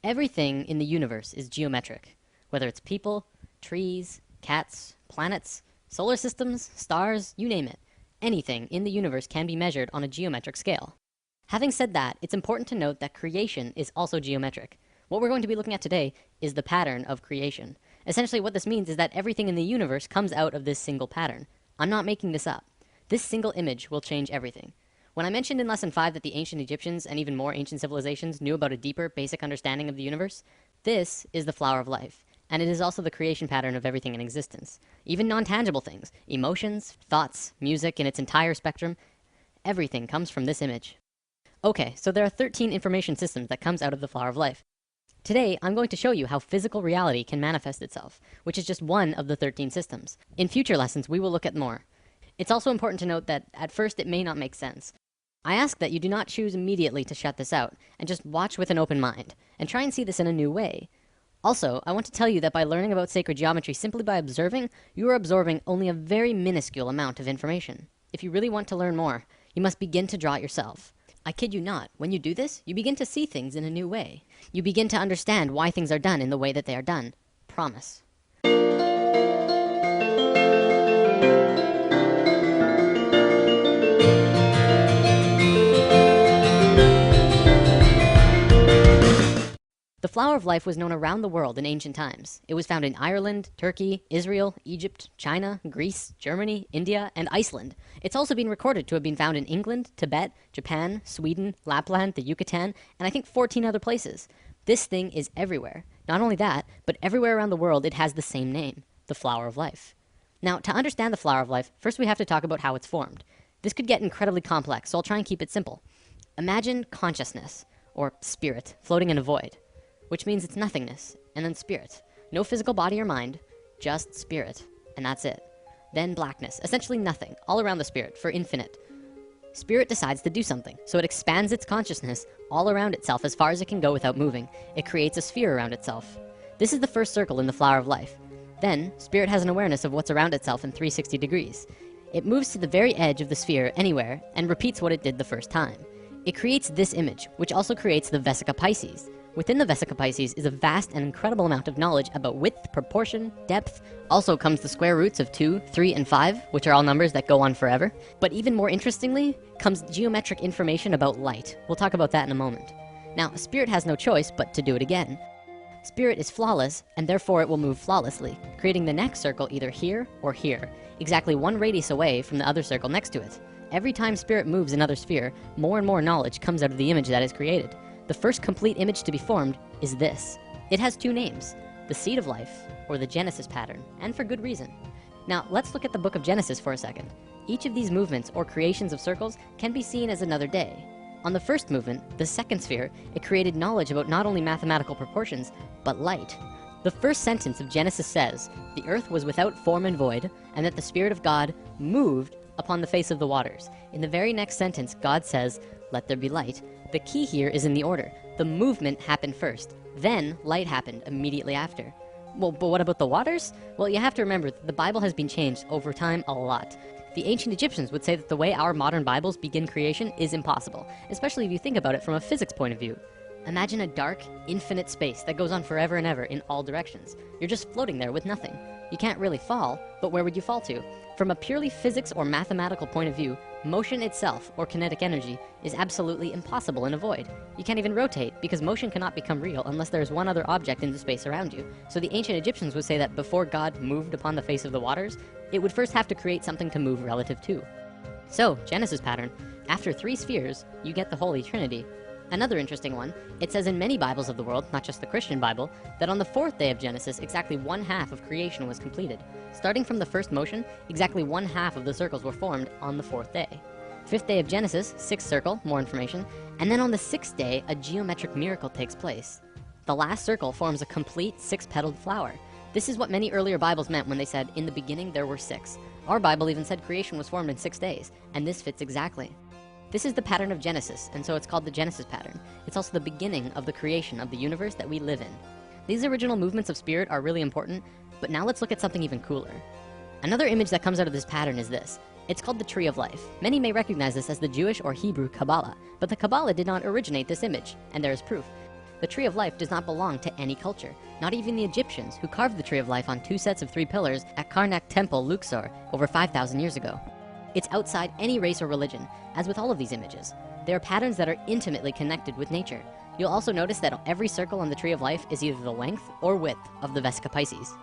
Everything in the universe is geometric, whether it's people, trees, cats, planets, solar systems, stars, you name it. Anything in the universe can be measured on a geometric scale. Having said that, it's important to note that creation is also geometric. What we're going to be looking at today is the pattern of creation. Essentially, what this means is that everything in the universe comes out of this single pattern. I'm not making this up. This single image will change everything. When I mentioned in Lesson 5 that the ancient Egyptians and even more ancient civilizations knew about a deeper, basic understanding of the universe, this is the flower of life. And it is also the creation pattern of everything in existence. Even non-tangible things, emotions, thoughts, music in its entire spectrum, everything comes from this image. Okay, so there are 13 information systems that comes out of the flower of life. Today, I'm going to show you how physical reality can manifest itself, which is just one of the 13 systems. In future lessons, we will look at more. It's also important to note that at first it may not make sense. I ask that you do not choose immediately to shut this out, and just watch with an open mind, and try and see this in a new way. Also, I want to tell you that by learning about sacred geometry simply by observing, you are absorbing only a very minuscule amount of information. If you really want to learn more, you must begin to draw it yourself. I kid you not, when you do this, you begin to see things in a new way. You begin to understand why things are done in the way that they are done. Promise. The flower of life was known around the world in ancient times. It was found in Ireland, Turkey, Israel, Egypt, China, Greece, Germany, India, and Iceland. It's also been recorded to have been found in England, Tibet, Japan, Sweden, Lapland, the Yucatan, and I think 14 other places. This thing is everywhere. Not only that, but everywhere around the world it has the same name, the flower of life. Now, to understand the flower of life, first we have to talk about how it's formed. This could get incredibly complex, so I'll try and keep it simple. Imagine consciousness, or spirit, floating in a void, which means it's nothingness, and then spirit. No physical body or mind, just spirit, and that's it. Then blackness, essentially nothing, all around the spirit, for infinite. Spirit decides to do something, so it expands its consciousness all around itself as far as it can go without moving. It creates a sphere around itself. This is the first circle in the flower of life. Then, spirit has an awareness of what's around itself in 360 degrees. It moves to the very edge of the sphere anywhere, and repeats what it did the first time. It creates this image, which also creates the Vesica Pisces. Within the Vesica Pisces is a vast and incredible amount of knowledge about width, proportion, depth. Also comes the square roots of 2, 3, and 5, which are all numbers that go on forever. But even more interestingly, comes geometric information about light. We'll talk about that in a moment. Now, spirit has no choice but to do it again. Spirit is flawless, and therefore it will move flawlessly, creating the next circle either here or here, exactly one radius away from the other circle next to it. Every time spirit moves another sphere, more and more knowledge comes out of the image that is created. The first complete image to be formed is this. It has two names, the seed of life, or the Genesis pattern, and for good reason. Now, let's look at the book of Genesis for a second. Each of these movements, or creations of circles, can be seen as another day. On the first movement, the second sphere, it created knowledge about not only mathematical proportions, but light. The first sentence of Genesis says, "The earth was without form and void, and that the Spirit of God moved upon the face of the waters." In the very next sentence, God says, "Let there be light." The key here is in the order. The movement happened first, then light happened immediately after. Well, but what about the waters? Well, you have to remember that the Bible has been changed over time a lot. The ancient Egyptians would say that the way our modern Bibles begin creation is impossible, especially if you think about it from a physics point of view. Imagine a dark, infinite space that goes on forever and ever in all directions. You're just floating there with nothing. You can't really fall, but where would you fall to? From a purely physics or mathematical point of view, motion itself, or kinetic energy, is absolutely impossible in a void. You can't even rotate, because motion cannot become real unless there is one other object in the space around you. So the ancient Egyptians would say that before God moved upon the face of the waters, it would first have to create something to move relative to. So, Genesis pattern, after 3 spheres, you get the Holy Trinity. Another interesting one, it says in many Bibles of the world, not just the Christian Bible, that on the 4th day of Genesis, exactly 1/2 of creation was completed. Starting from the first motion, exactly 1/2 of the circles were formed on the 4th day. 5th day of Genesis, 6th circle, more information, and then on the 6th day, a geometric miracle takes place. The last circle forms a complete 6-petaled flower. This is what many earlier Bibles meant when they said, "In the beginning there were 6." Our Bible even said creation was formed in 6 days, and this fits exactly. This is the pattern of Genesis, and so it's called the Genesis pattern. It's also the beginning of the creation of the universe that we live in. These original movements of spirit are really important, but now let's look at something even cooler. Another image that comes out of this pattern is this. It's called the Tree of Life. Many may recognize this as the Jewish or Hebrew Kabbalah, but the Kabbalah did not originate this image, and there is proof. The Tree of Life does not belong to any culture, not even the Egyptians, who carved the Tree of Life on 2 sets of 3 pillars at Karnak Temple, Luxor, over 5,000 years ago. It's outside any race or religion, as with all of these images. There are patterns that are intimately connected with nature. You'll also notice that every circle on the Tree of Life is either the length or width of the Vesica Pisces.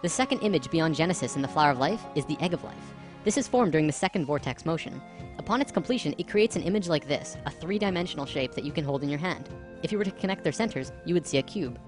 The second image beyond Genesis in the Flower of Life is the Egg of Life. This is formed during the second vortex motion. Upon its completion, it creates an image like this, a 3-dimensional shape that you can hold in your hand. If you were to connect their centers, you would see a cube.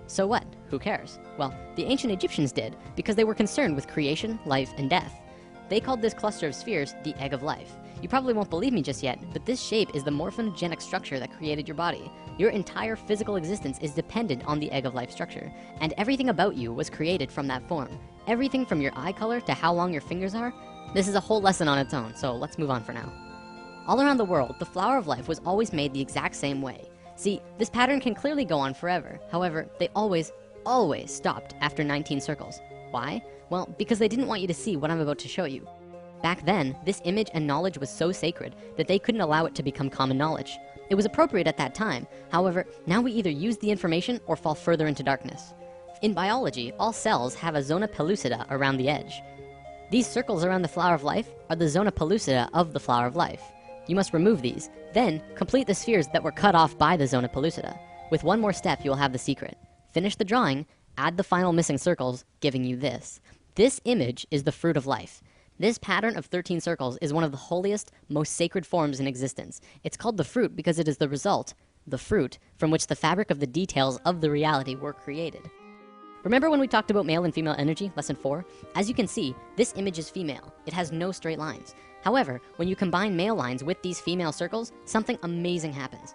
So what? Who cares? Well, the ancient Egyptians did, because they were concerned with creation, life, and death. They called this cluster of spheres the Egg of Life. You probably won't believe me just yet, but this shape is the morphogenic structure that created your body. Your entire physical existence is dependent on the Egg of Life structure, and everything about you was created from that form. Everything from your eye color to how long your fingers are. This is a whole lesson on its own, so let's move on for now. All around the world, the Flower of Life was always made the exact same way. See, this pattern can clearly go on forever. However, they always stopped after 19 circles. Why? Well, because they didn't want you to see what I'm about to show you. Back then, this image and knowledge was so sacred that they couldn't allow it to become common knowledge. It was appropriate at that time. However, now we either use the information or fall further into darkness. In biology, all cells have a zona pellucida around the edge. These circles around the Flower of Life are the zona pellucida of the Flower of Life. You must remove these, then complete the spheres that were cut off by the zona pellucida. With one more step, you will have the secret. Finish the drawing, add the final missing circles, giving you this. This image is the Fruit of Life. This pattern of 13 circles is one of the holiest, most sacred forms in existence. It's called the fruit because it is the result, the fruit, from which the fabric of the details of the reality were created. Remember when we talked about male and female energy, lesson 4? As you can see, this image is female. It has no straight lines. However, when you combine male lines with these female circles, something amazing happens.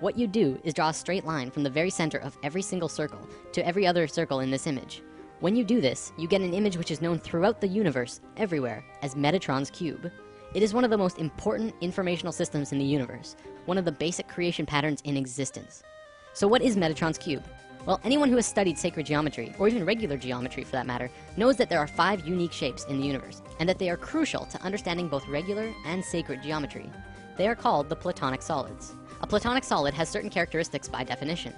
What you do is draw a straight line from the very center of every single circle to every other circle in this image. When you do this, you get an image which is known throughout the universe, everywhere, as Metatron's cube. It is one of the most important informational systems in the universe, one of the basic creation patterns in existence. So what is Metatron's cube? Well, anyone who has studied sacred geometry, or even regular geometry for that matter, knows that there are 5 unique shapes in the universe, and that they are crucial to understanding both regular and sacred geometry. They are called the Platonic solids. A Platonic solid has certain characteristics by definition.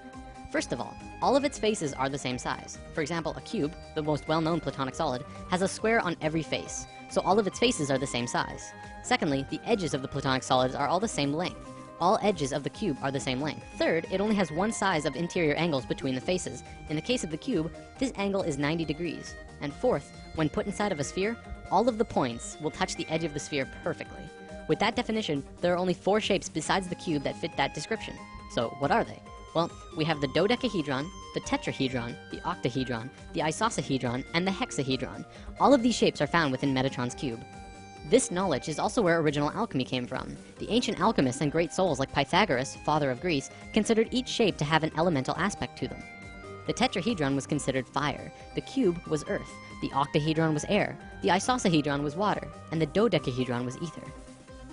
First of all of its faces are the same size. For example, a cube, the most well-known Platonic solid, has a square on every face, so all of its faces are the same size. Secondly, the edges of the Platonic solids are all the same length. All edges of the cube are the same length. Third, it only has one size of interior angles between the faces. In the case of the cube, this angle is 90 degrees. And fourth, when put inside of a sphere, all of the points will touch the edge of the sphere perfectly. With that definition, there are only 4 shapes besides the cube that fit that description. So what are they? Well, we have the dodecahedron, the tetrahedron, the octahedron, the isosahedron, and the hexahedron. All of these shapes are found within Metatron's cube. This knowledge is also where original alchemy came from. The ancient alchemists and great souls like Pythagoras, father of Greece, considered each shape to have an elemental aspect to them. The tetrahedron was considered fire, the cube was earth, the octahedron was air, the isosahedron was water, and the dodecahedron was ether.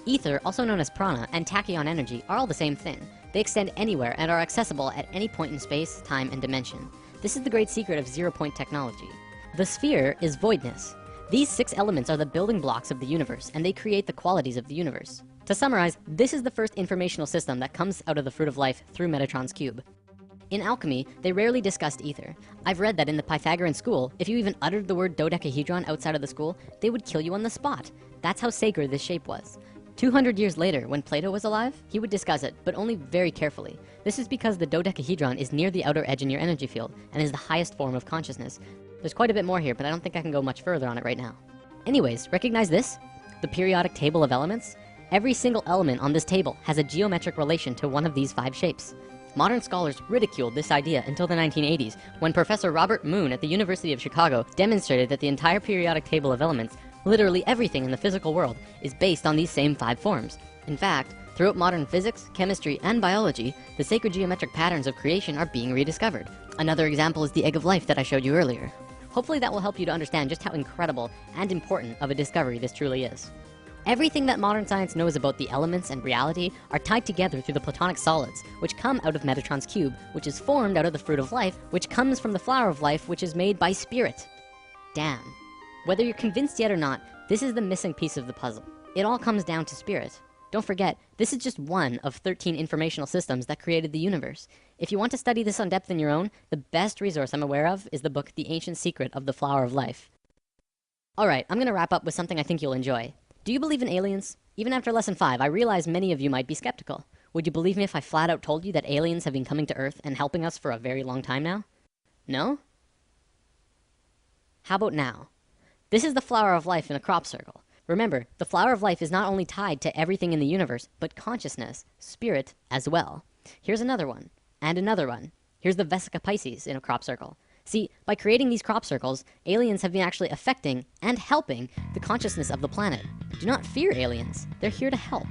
Ether, also known as prana, and tachyon energy are all the same thing. They extend anywhere and are accessible at any point in space, time, and dimension. This is the great secret of zero-point technology. The sphere is voidness. These 6 elements are the building blocks of the universe, and they create the qualities of the universe. To summarize, this is the first informational system that comes out of the Fruit of Life through Metatron's cube. In alchemy, they rarely discussed ether. I've read that in the Pythagorean school, if you even uttered the word dodecahedron outside of the school, they would kill you on the spot. That's how sacred this shape was. 200 years later, when Plato was alive, he would discuss it, but only very carefully. This is because the dodecahedron is near the outer edge in your energy field, and is the highest form of consciousness. There's quite a bit more here, but I don't think I can go much further on it right now. Anyways, recognize this? The periodic table of elements? Every single element on this table has a geometric relation to one of these 5 shapes. Modern scholars ridiculed this idea until the 1980s, when Professor Robert Moon at the University of Chicago demonstrated that the entire periodic table of elements, literally everything in the physical world, is based on these same 5 forms. In fact, throughout modern physics, chemistry, and biology, the sacred geometric patterns of creation are being rediscovered. Another example is the Egg of Life that I showed you earlier. Hopefully that will help you to understand just how incredible and important of a discovery this truly is. Everything that modern science knows about the elements and reality are tied together through the Platonic solids, which come out of Metatron's cube, which is formed out of the Fruit of Life, which comes from the Flower of Life, which is made by spirit. Damn. Whether you're convinced yet or not, this is the missing piece of the puzzle. It all comes down to spirit. Don't forget, this is just one of 13 informational systems that created the universe. If you want to study this on depth in your own, the best resource I'm aware of is the book The Ancient Secret of the Flower of Life. Alright, I'm gonna wrap up with something I think you'll enjoy. Do you believe in aliens? Even after lesson 5, I realize many of you might be skeptical. Would you believe me if I flat out told you that aliens have been coming to Earth and helping us for a very long time now? No? How about now? This is the flower of life in a crop circle. Remember, the flower of life is not only tied to everything in the universe, but consciousness, spirit, as well. Here's another one, and another one. Here's the Vesica Pisces in a crop circle. See, by creating these crop circles, aliens have been actually affecting and helping the consciousness of the planet. Do not fear aliens. They're here to help.